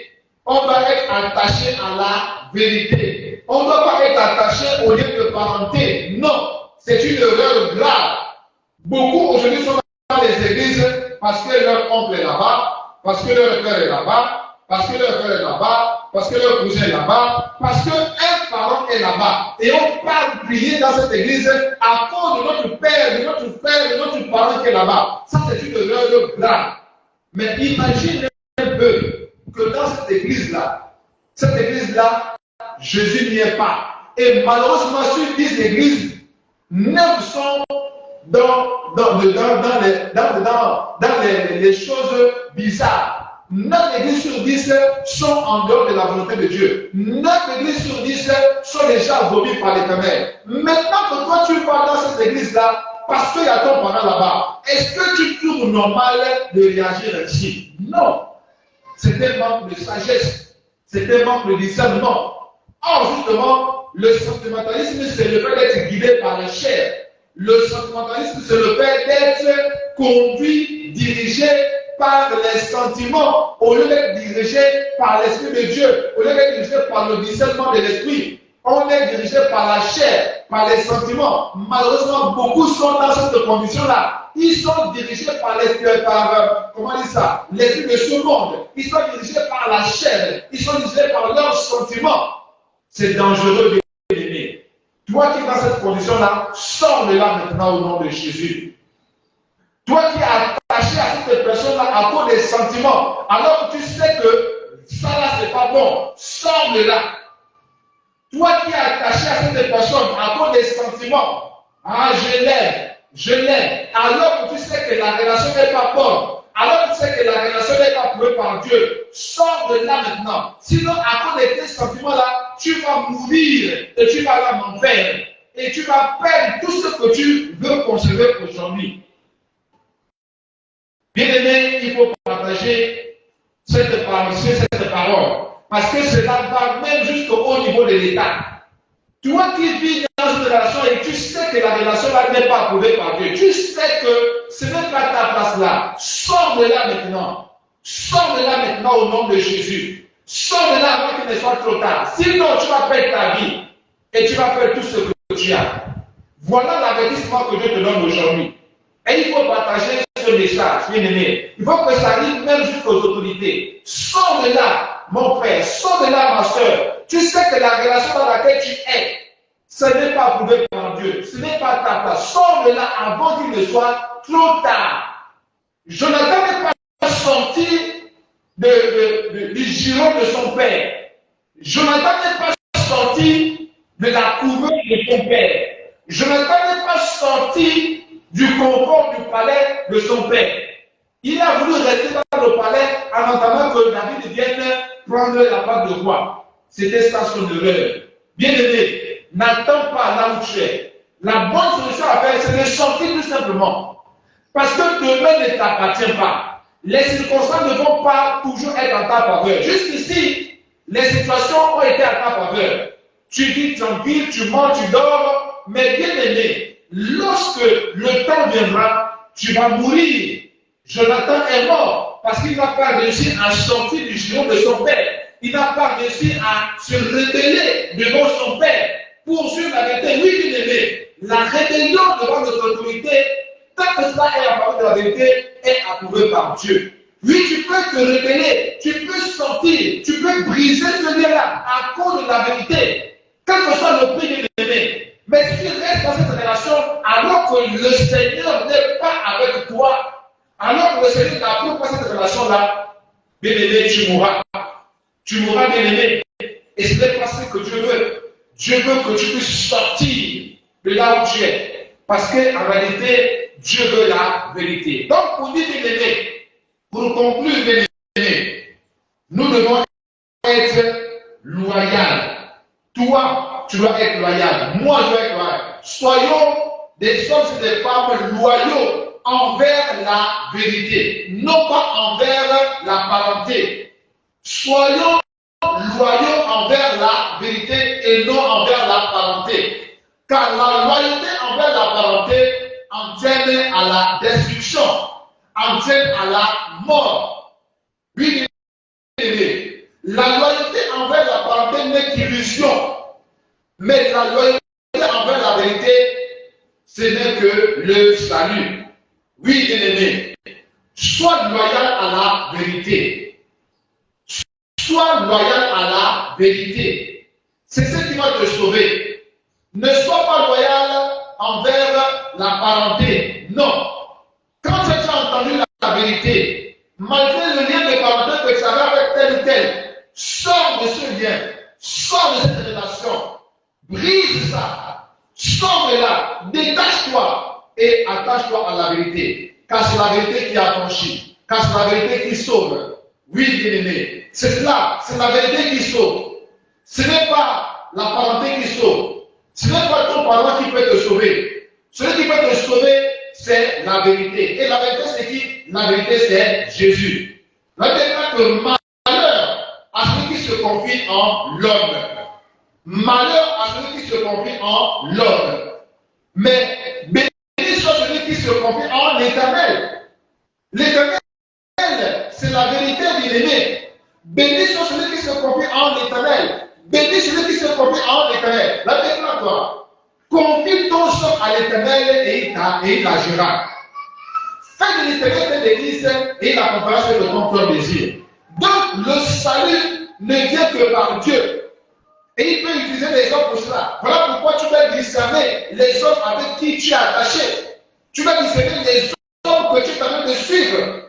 On doit être attaché à la vérité. On ne doit pas être attaché au lien de parenté. Non, c'est une erreur grave. Beaucoup aujourd'hui sont dans les églises parce que leur oncle est là-bas, parce que leur frère est là-bas, parce que leur frère est là-bas, parce que leur cousin est là-bas, parce qu'un parent est là-bas. Et on parle prier dans cette église à cause de notre père, de notre frère, de notre parent qui est là-bas. Ça, c'est une erreur grave. Mais imagine un peu que dans cette église-là, Jésus n'y est pas. Et malheureusement, sur 10 églises, 9 sont dans les choses bizarres. 9 églises sur 10 sont en dehors de la volonté de Dieu. 9 églises sur 10 sont déjà vomies par l'Éternel. Maintenant que toi tu vas dans cette église-là, parce qu'il y a ton parent là-bas, est-ce que tu trouves normal de réagir ainsi? Non. C'est un manque de sagesse. C'est un manque de discernement. Or, justement, le sentimentalisme, c'est le fait d'être guidé par la chair. Le sentimentalisme, c'est le fait d'être conduit, dirigé par les sentiments, au lieu d'être dirigé par l'Esprit de Dieu, au lieu d'être dirigé par le discernement de l'Esprit. On est dirigé par la chair, par les sentiments. Malheureusement, beaucoup sont dans cette condition-là. Ils sont dirigés par l'esprit, l'esprit de ce monde. Ils sont dirigés par la chair. Ils sont dirigés par leurs sentiments. C'est dangereux de l'aimer. Toi qui es dans cette condition-là, sors de là maintenant au nom de Jésus. Toi qui es attaché à cette personne-là à cause des sentiments, alors que tu sais que ça là, c'est pas bon, sors de là. Toi qui es attaché à cette personne à cause des sentiments, ah, je l'aime, alors que tu sais que la relation n'est pas bonne, alors que tu sais que la relation n'est pas approuvée par Dieu, sors de là maintenant. Sinon, à cause de tes sentiments-là, tu vas mourir et tu vas aller en enfer. Et tu vas perdre tout ce que tu veux conserver aujourd'hui. Bien aimé, il faut partager cette parole. Parce que cela va même jusqu'au niveau de l'État. Toi qui vis dans une relation et tu sais que la relation-là n'est pas approuvée par Dieu, tu sais que ce n'est pas ta place-là, sors de là maintenant. Sors de là maintenant au nom de Jésus. Sors de là avant qu'il ne soit trop tard. Sinon, tu vas perdre ta vie et tu vas perdre tout ce que tu as. Voilà l'avertissement que Dieu te donne aujourd'hui. Et il faut partager ce message, bien aimé. Il faut que ça arrive même jusqu'aux autorités. Sors de là, mon frère, sors de là, ma soeur. Tu sais que la relation dans laquelle tu es, ce n'est pas approuvé par Dieu. Ce n'est pas ta place. Sors de là avant qu'il ne soit trop tard. Jonathan n'est pas sorti du giron de son père. Jonathan n'est pas sorti de la couveuse de son père. Jonathan n'est pas sorti du confort du palais de son père. Il a voulu rester dans le palais en attendant que David vienne prendre la place de roi. C'était ça son erreur. Bien aimé, n'attends pas là où tu es. La bonne solution à faire, c'est de sortir tout simplement. Parce que demain ne t'appartient pas. Les circonstances ne vont pas toujours être en ta faveur. Jusqu'ici, les situations ont été en ta faveur. Tu vis tranquille, tu manges, tu dors, mais bien aimé, lorsque le temps viendra, tu vas mourir. Jonathan est mort parce qu'il n'a pas réussi à sortir du giron de son père. Il n'a pas réussi à se rebeller devant son père pour suivre la vérité. Oui, bien aimé, la rébellion devant notre autorité, tant que cela est apparu de la vérité, est approuvée par Dieu. Oui, tu peux te révéler, tu peux sortir, tu peux briser ce lien-là à cause de la vérité, quel que soit le prix de l'aimer. Mais si tu restes dans cette relation alors que le Seigneur n'est pas avec toi, alors que le Seigneur n'approuve pas cette relation-là, bien-aimé, tu mourras. Tu mourras, bien-aimé. Et ce n'est pas ce que Dieu veut. Dieu veut que tu puisses sortir de là où tu es. Parce qu'en réalité, Dieu veut la vérité. Donc, pour dire, bien-aimé, pour conclure, bien-aimé, nous devons être loyaux. Toi, tu dois être loyal. Moi, je dois être loyal. Soyons des hommes et des femmes loyaux envers la vérité, non pas envers la parenté. Soyons loyaux envers la vérité et non envers la parenté. Car la loyauté envers la parenté entraîne à la destruction, entraîne à la mort. Oui, la loyauté envers la parenté n'est qu'illusion. Mais la loyauté envers la vérité, ce n'est que le salut. Oui, bien-aimé, sois loyal à la vérité. Sois loyal à la vérité. C'est ce qui va te sauver. Ne sois pas loyal envers la parenté. Non. Quand tu as entendu la vérité, malgré le lien de parenté que tu avais avec tel ou tel, sors de ce lien, sors de cette relation, brise ça, sors de là, détache-toi et attache-toi à la vérité. Car c'est la vérité qui affranchit, car c'est la vérité qui sauve. Oui, bien-aimé, c'est cela, c'est la vérité qui sauve. Ce n'est pas la parenté qui sauve. Ce n'est pas ton parent qui peut te sauver. Celui qui peut te sauver, c'est la vérité. Et la vérité, c'est qui? La vérité, c'est Jésus. La vérité, que malheur à celui qui se confie en l'homme. Malheur à celui qui se confie en l'homme. Mais béni soit celui qui se confie en l'Éternel. L'Éternel, c'est la vérité, bien-aimé. Béni soit celui qui se confie en l'Éternel. Béni celui qui se confie en l'Éternel. La vérité, toi, confie ton sort à l'Éternel et il agira. Fais de l'Éternel l'église et il accompagnera ce que ton cœur désire. Donc, le salut ne vient que par Dieu. Et il peut utiliser les hommes pour cela. Voilà pourquoi tu dois discerner les hommes avec qui tu es attaché. Tu dois discerner les hommes que tu es en train de suivre.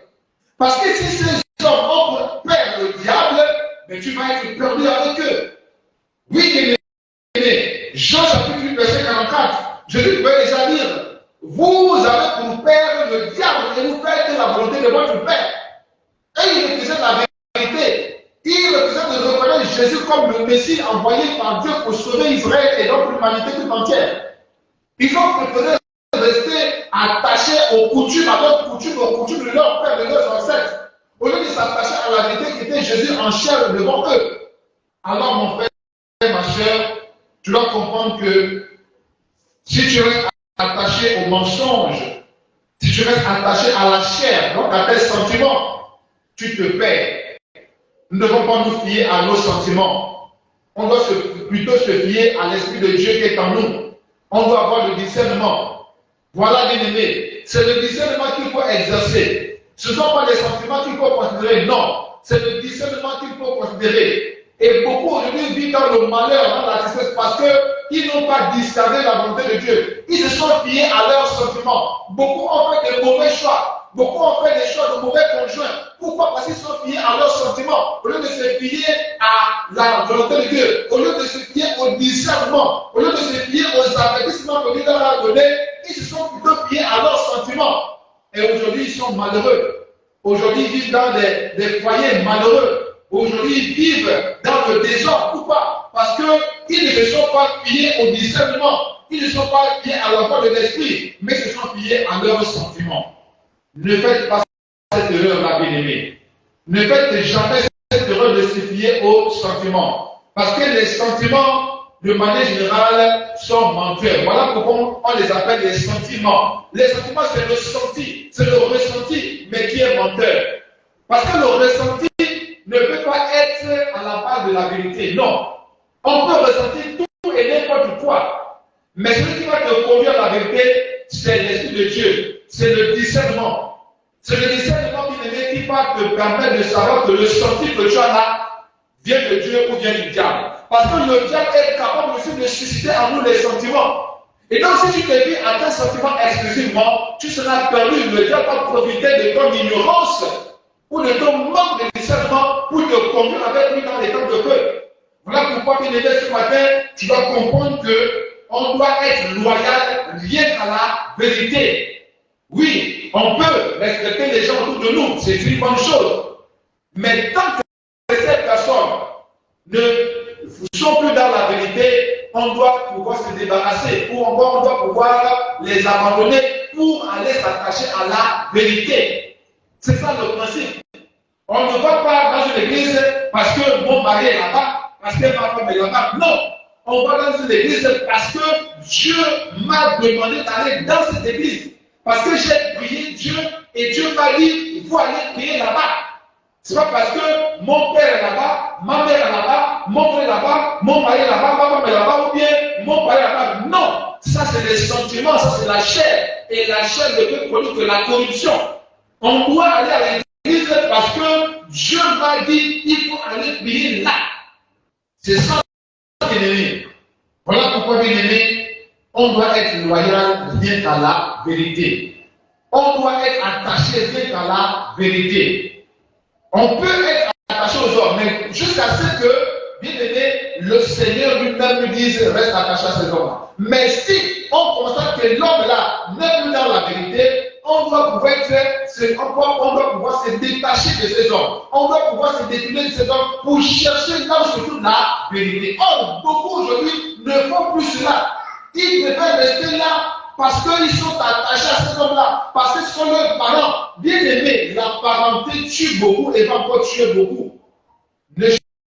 Parce que si ces hommes ont pour père le diable, mais tu vas être perdu avec eux. Oui, bien-aimé, Jean chapitre 8, verset 44, Jésus pouvait déjà dire, vous avez pour père le diable et vous faites la volonté de votre père. Et il représente la vérité. Il représente de reconnaître Jésus comme le Messie envoyé par Dieu pour sauver Israël et donc l'humanité tout entière. Ils ont préféré rester attachés aux coutumes, à leurs coutumes de leur père, de leurs ancêtres, au lieu de s'attacher à la vérité qui était Jésus en chair devant eux. Alors, mon frère, ma soeur, tu dois comprendre que si tu restes attaché au mensonge, si tu restes attaché à la chair, donc à tes sentiments, tu te perds. Nous ne devons pas nous fier à nos sentiments. On doit plutôt se fier à l'Esprit de Dieu qui est en nous. On doit avoir le discernement. Voilà, bien-aimé, c'est le discernement qu'il faut exercer. Ce ne sont pas les sentiments qu'il faut considérer, non. C'est le discernement qu'il faut considérer. Et beaucoup aujourd'hui vivent dans le malheur, dans la tristesse, parce qu'ils n'ont pas discerné la volonté de Dieu. Ils se sont fiés à leurs sentiments. Beaucoup ont fait de mauvais choix. Beaucoup ont fait des choix de mauvais conjoints. Pourquoi? Parce qu'ils sont fiés à leurs sentiments. Au lieu de se fier à la volonté de Dieu, au lieu de se fier au discernement, au lieu de se fier aux avertissements que Dieu leur a donnés, ils se sont plutôt fiés à leurs sentiments. Et aujourd'hui, ils sont malheureux. Aujourd'hui, ils vivent dans des foyers malheureux. Aujourd'hui, ils vivent dans le désordre. Pourquoi? Parce qu'ils ne se sont pas fiés au discernement. Ils ne sont pas fiés à la voix de l'esprit, mais se sont fiés à leurs sentiments. Ne faites pas cette erreur-là, bien-aimé. Ne faites jamais cette erreur de se fier aux sentiments. Parce que les sentiments, de manière générale, sont menteurs. Voilà pourquoi on les appelle les sentiments. Les sentiments, c'est le senti, c'est le ressenti, mais qui est menteur. Parce que le ressenti ne peut pas être à la base de la vérité. Non. On peut ressentir tout et n'importe quoi. Mais celui qui va te conduire à la vérité, c'est l'Esprit de Dieu. C'est le discernement. C'est le discernement qui pas te permettre de savoir que le sentiment que tu as là vient de Dieu ou vient du diable. Parce que le diable est capable aussi de susciter en nous les sentiments. Et donc, si tu te vis à tes sentiments exclusivement, tu seras perdu. Le diable va profiter de ton ignorance ou de ton manque de discernement pour te conduire avec lui dans les temps de feu. Voilà pourquoi, bien aimé, ce matin, tu dois comprendre qu'on doit être loyal, lié à la vérité. Oui, on peut respecter les gens autour de nous, c'est une bonne chose. Mais tant que ces personnes ne sont plus dans la vérité, on doit pouvoir se débarrasser, ou encore on doit pouvoir les abandonner pour aller s'attacher à la vérité. C'est ça le principe. On ne va pas dans une église parce que mon mari est là-bas, parce que ma femme est là-bas. Non, on va dans une église parce que Dieu m'a demandé d'aller dans cette église. Parce que j'ai prié Dieu et Dieu m'a dit, il faut aller prier là-bas. C'est pas parce que mon père est là-bas, ma mère est là-bas, mon frère est là-bas, mon mari est là-bas, ma femme est là-bas, ou bien mon père est là-bas. Non, ça c'est les sentiments, ça c'est la chair. Et la chair ne peut produire que la corruption. On doit aller à l'église parce que Dieu m'a dit, il faut aller prier là. C'est ça, bien aimé. Voilà pourquoi, bien aimé, on doit être loyal bien à la vérité. On doit être attaché bien à la vérité. On peut être attaché aux hommes, mais jusqu'à ce que, bien aimé, le Seigneur lui-même nous dise reste attaché à ces hommes. Mais si on constate que l'homme là n'est plus dans la vérité, on doit pouvoir se détacher de ces hommes. On doit pouvoir se détourner de ces hommes pour chercher là où se trouve la vérité. Or, beaucoup aujourd'hui ne font plus cela. Ils devraient rester là parce qu'ils sont attachés à ces hommes-là, parce que ce sont leurs parents. Bien aimés, la parenté tue beaucoup et va encore tuer beaucoup. Ne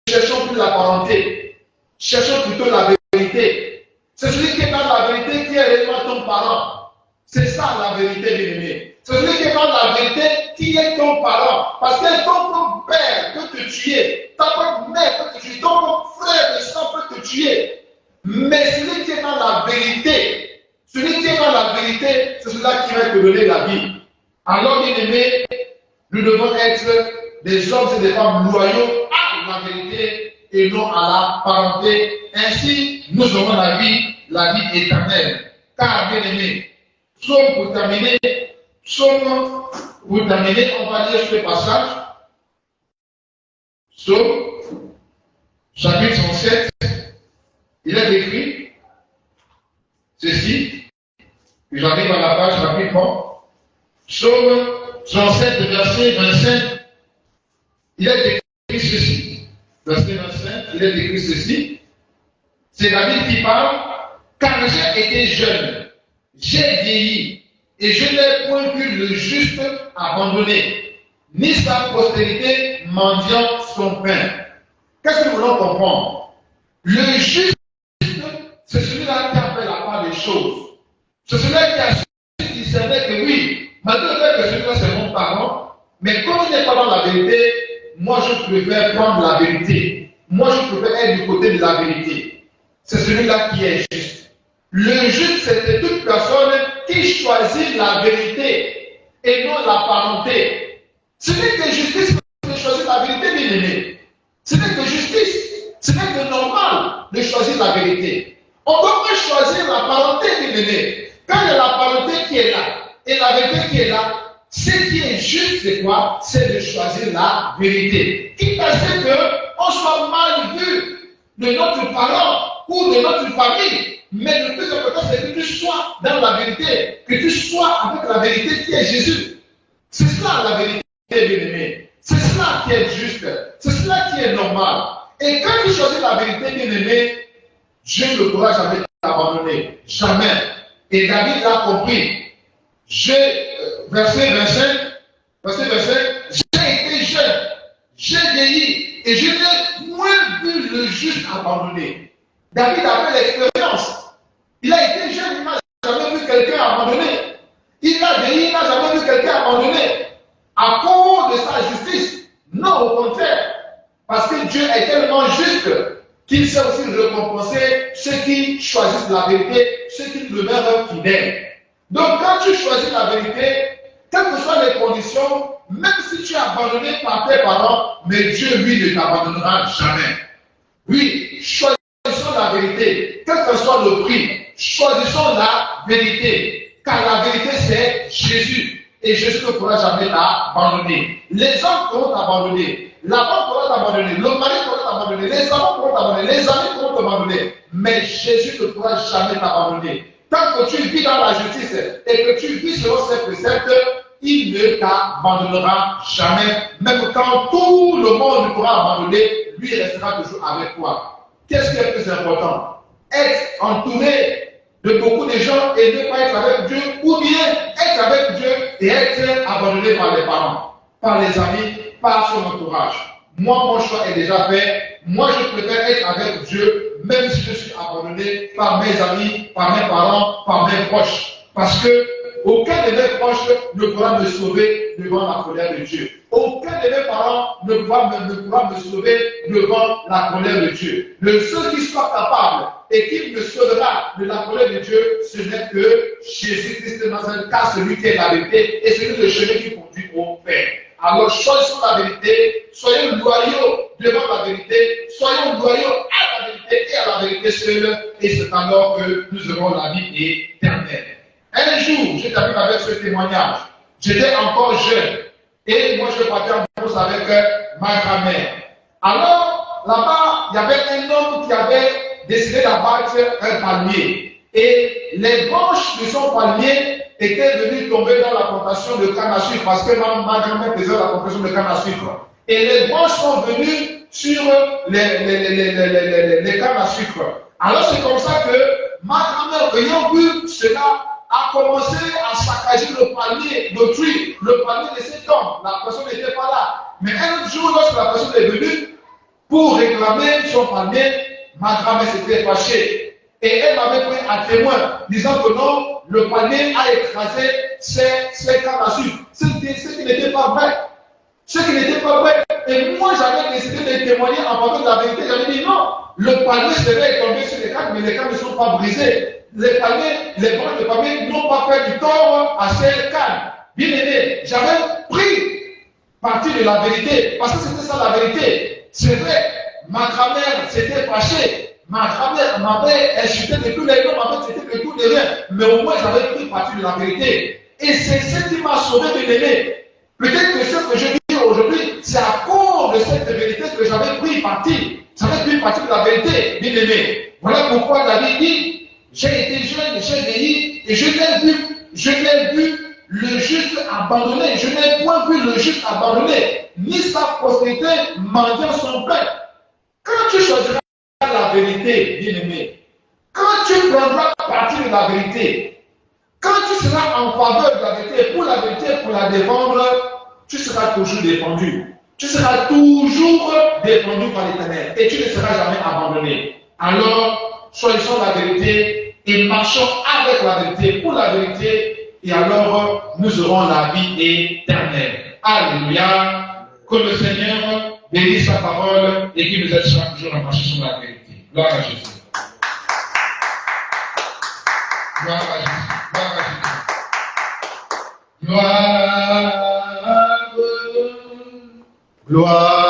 cherchons plus la parenté, cherchons plutôt la vérité. C'est celui qui est dans la vérité qui est réellement ton parent. C'est ça la vérité, bien aimé. C'est celui qui est dans la vérité qui est ton parent. Parce que ton propre père peut te tuer, ta propre mère peut te tuer, ton propre frère de sang peut te tuer. Mais celui qui est dans la vérité, celui qui est dans la vérité, c'est celui-là qui va te donner la vie. Alors, bien aimé, nous devons être des hommes et des femmes loyaux à la vérité et non à la parenté. Ainsi, nous aurons la vie éternelle. Car, bien aimé, pour terminer, on va lire ce passage. Psaume, chapitre 107, il est écrit ceci, puis j'arrive à la page rapidement. Psaume 107, verset 25, il est écrit ceci. Verset 25, il est écrit ceci. C'est David qui parle. Car j'ai été jeune, j'ai vieilli, et je n'ai point vu le juste abandonné, ni sa postérité mendiant son pain. Qu'est-ce que nous voulons comprendre? Le juste, c'est celui-là qui a fait la part des choses. C'est celui-là qui a su discerner que oui, malgré le fait que celui-là c'est mon parent, mais comme il n'est pas dans la vérité, moi je préfère prendre la vérité. Moi je préfère être du côté de la vérité. C'est celui-là qui est juste. Le juste, c'est toute personne qui choisit la vérité et non la parenté. Ce n'est que justice de choisir la vérité, bien aimé. Ce n'est que justice. Ce n'est que normal de choisir la vérité. On ne doit pas choisir la parenté, bien aimé. Quand il y a la parenté qui est là et la vérité qui est là, ce qui est juste, c'est quoi? C'est de choisir la vérité. Quitte à ce qu'on soit mal vu de notre parent ou de notre famille. Mais le plus important, c'est que tu sois dans la vérité, que tu sois avec la vérité qui est Jésus. C'est cela la vérité, bien aimé. C'est cela qui est juste. C'est cela qui est normal. Et quand tu choisis la vérité, bien aimé, Dieu ne pourra jamais t'abandonner. Jamais. Et David l'a compris. Verset 25, j'ai été jeune, j'ai vieilli, et je n'ai point vu le juste abandonné. David a fait l'expérience. Il a été jeune, il n'a jamais vu quelqu'un abandonné. Il a vieilli, il n'a jamais vu quelqu'un abandonné. À cause de sa justice. Non, au contraire. Parce que Dieu est tellement juste qu'il sait aussi récompenser ceux qui choisissent la vérité, ceux qui demeurent fidèles. Donc quand tu choisis la vérité, quand quelles que soient les conditions, même si tu es abandonné par tes parents, mais Dieu, lui, ne t'abandonnera jamais. Oui, choisissons la vérité, quel que soit le prix, choisissons la vérité, car la vérité c'est Jésus, et Jésus ne pourra jamais t'abandonner. Les hommes pourront t'abandonner, la femme pourra t'abandonner, le mari pourra t'abandonner, les enfants pourront t'abandonner, les amis pourront t'abandonner, mais Jésus ne pourra jamais t'abandonner. Tant que tu vis dans la justice et que tu vis selon ses préceptes, il ne t'abandonnera jamais. Même quand tout le monde pourra abandonner, lui restera toujours avec toi. Qu'est-ce qui est plus important? Être entouré de beaucoup de gens et ne pas être avec Dieu, ou bien être avec Dieu et être abandonné par les parents, par les amis, par son entourage. Moi, mon choix est déjà fait. Moi, je préfère être avec Dieu, même si je suis abandonné par mes amis, par mes parents, par mes proches. Parce que aucun de mes proches ne pourra me sauver devant la colère de Dieu. Aucun de mes parents ne pourra me sauver devant la colère de Dieu. Le seul qui soit capable et qui me sauvera de la colère de Dieu, ce n'est que Jésus-Christ de Nazareth, car celui qui est la vérité et celui le chemin qui conduit au Père. Alors choisissons la vérité, soyons loyaux devant la vérité, soyons loyaux à la vérité et à la vérité seule, et c'est alors que nous aurons la vie éternelle. Un jour, je termine avec ce témoignage. J'étais encore jeune et moi je partais en course avec ma grand-mère. Alors, là-bas, il y avait un homme qui avait décidé d'abattre un palmier. Et les branches de son palmier étaient venues tomber dans la plantation de canne à sucre parce que ma grand-mère faisait la plantation de canne à sucre. Et les branches sont venues sur les cannes à sucre. Alors c'est comme ça que ma grand-mère, ayant vu cela, a commencé à saccager le palmier d'autrui, le palmier de cet homme. La personne n'était pas là. Mais un jour, lorsque la personne est venue pour réclamer son palmier, ma grand-mère s'était fâchée. Et elle m'avait pris à témoin, disant que non, le palmier a écrasé ses cannes à sucre. Ce qui n'était pas vrai. Ce qui n'était pas vrai. Et moi, j'avais décidé de témoigner en faveur de la vérité. J'avais dit non, le palmier serait tombé sur les cannes, mais les cannes ne sont pas brisées. Les branches de palmier n'ont pas fait du tort à ces cannes. Bien aimé, j'avais pris partie de la vérité, parce que c'était ça la vérité. C'est vrai, ma grand-mère s'était fâchée, ma grand-mère m'avait insulté de tous les noms, m'avait traité de tout de rien, mais au moins j'avais pris partie de la vérité. Et c'est ce qui m'a sauvé, bien aimé. Peut-être que ce que je dis aujourd'hui, c'est à cause de cette vérité que j'avais pris partie. J'avais pris partie de la vérité, bien aimé. Voilà pourquoi David dit, j'ai été jeune, j'ai vieilli, et je l'ai vu le juste abandonné. Je n'ai point vu le juste abandonné, ni sa postérité mendiant son pain. Quand tu choisiras la vérité, bien-aimé, quand tu prendras partie de la vérité, quand tu seras en faveur de la vérité, pour la défendre, tu seras toujours défendu. Tu seras toujours défendu par l'Éternel et tu ne seras jamais abandonné. Alors, choisissons la vérité et marchons avec la vérité, pour la vérité, et alors nous aurons la vie éternelle. Alléluia. Que le Seigneur bénisse sa parole et qu'il nous aide chaque jour à marcher sur la vérité. Gloire à Jésus. Gloire à Jésus. Gloire à Jésus. Gloire.